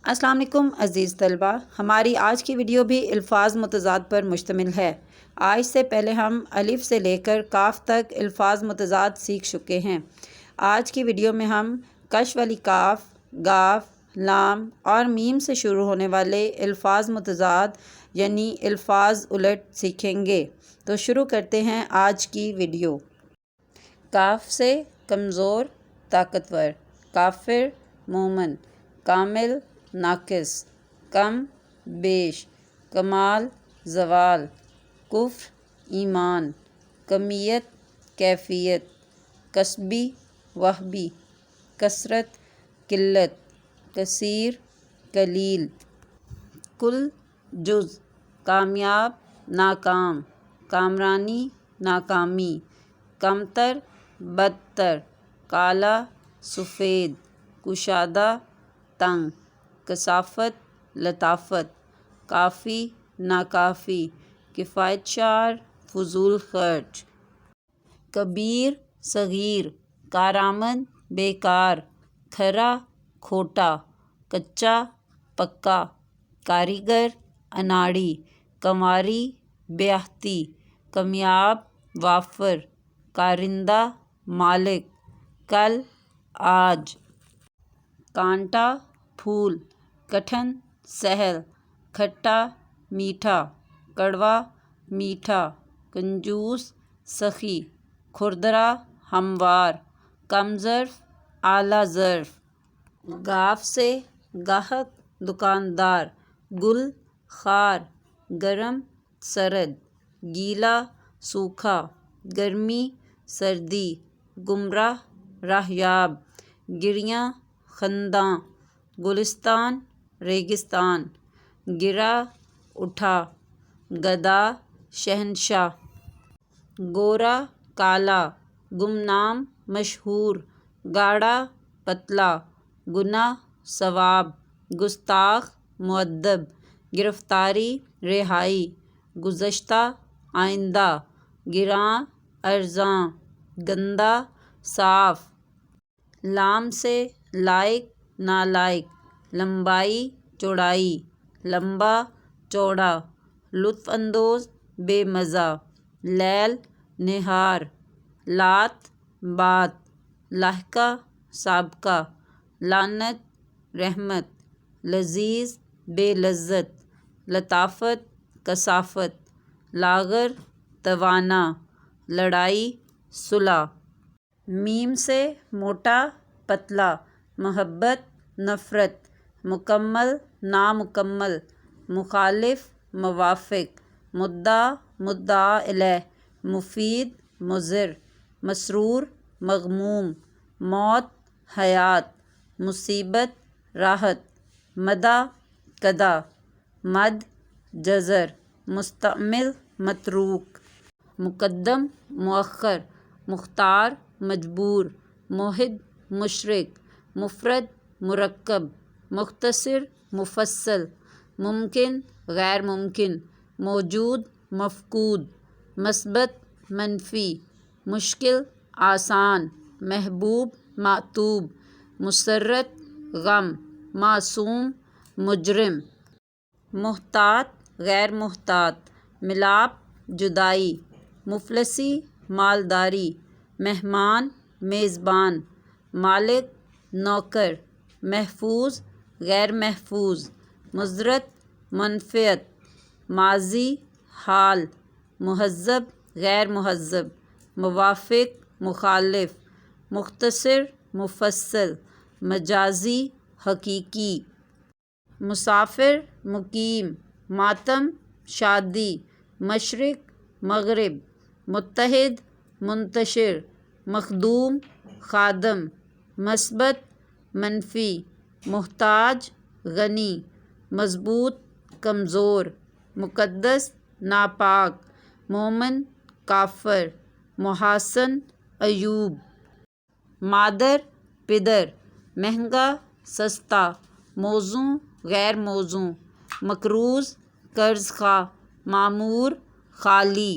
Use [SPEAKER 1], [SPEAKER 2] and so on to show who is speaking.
[SPEAKER 1] السلام علیکم عزیز طلبہ، ہماری آج کی ویڈیو بھی الفاظ متضاد پر مشتمل ہے۔ آج سے پہلے ہم الف سے لے کر کاف تک الفاظ متضاد سیکھ چکے ہیں۔ آج کی ویڈیو میں ہم کش والی کاف، گاف، لام اور میم سے شروع ہونے والے الفاظ متضاد یعنی الفاظ الٹ سیکھیں گے۔ تو شروع کرتے ہیں آج کی ویڈیو۔ کاف سے کمزور، طاقتور، کافر، مومن، کامل، ناقص، کم، بیش، کمال، زوال، کفر، ایمان، کمیت، کیفیت، کسبی، وہبی، کثرت، قلت، کثیر، قلیل، کل، جز، کامیاب، ناکام، کامرانی، ناکامی، کمتر، بدتر، کالا، سفید، کشادہ، تنگ، کثافت، لطافت، کافی، ناکافی، کفایت شعار، فضول خرچ، کبیر، صغیر، کارآمد، بیکار، کھرا، کھوٹا، کچا، پکا، کاریگر، اناڑی، کنواری، بیاہتی، کمیاب، وافر، کارندہ، مالک، کل، آج، کانٹا، پھول، کٹھن، سہل، کھٹا، میٹھا، کڑوا، میٹھا، کنجوس، سخی، کھردرا، ہموار، کم ظرف، اعلیٰ ظرف۔ گاف سے گاہک، دکاندار، گل، خار، گرم، سرد، گیلا، سوکھا، گرمی، سردی، گمراہ، راہیاب، گریاں، خنداں، گلستان، ریگستان، گرا، اٹھا، گدا، شہنشاہ، گورا، کالا، گمنام، مشہور، گاڑا، پتلا، گناہ، ثواب، گستاخ، مؤدب، گرفتاری، رہائی، گزشتہ، آئندہ، گراں، ارزاں، گندا، صاف۔ لام سے لائق، نالائق، لمبائی، چوڑائی، لمبا، چوڑا، لطف اندوز، بے مزہ، لیل، نہار، لات، بات، لاحقہ، سابقہ، لعنت، رحمت، لذیذ، بے لذت، لطافت، کثافت، لاغر، توانا، لڑائی، صلح۔ میم سے موٹا، پتلا، محبت، نفرت، مکمل، نامکمل، مخالف، موافق، مدعا، مدعا الیہ، مفید، مضر، مسرور، مغموم، موت، حیات، مصیبت، راحت، مدح، قدح، مد، جزر، مستعمل، متروک، مقدم، مؤخر، مختار، مجبور، موحد، مشرک، مفرد، مرکب، مختصر، مفصل، ممکن، غیر ممکن، موجود، مفقود، مثبت، منفی، مشکل، آسان، محبوب، معطوب، مسرت، غم، معصوم، مجرم، محتاط، غیر محتاط، ملاپ، جدائی، مفلسی، مالداری، مہمان، میزبان، مالک، نوکر، محفوظ، غیر محفوظ، مضرت، منفعت، ماضی، حال، مہذب، غیر مہذب، موافق، مخالف، مختصر، مفصل، مجازی، حقیقی، مسافر، مقیم، ماتم، شادی، مشرق، مغرب، متحد، منتشر، مخدوم، خادم، مثبت، منفی، محتاج، غنی، مضبوط، کمزور، مقدس، ناپاک، مومن، کافر، محاسن، عیوب، مادر، پدر، مہنگا، سستا، موزوں، غیر موزوں، مقروض، قرض خواہ، معمور، خالی،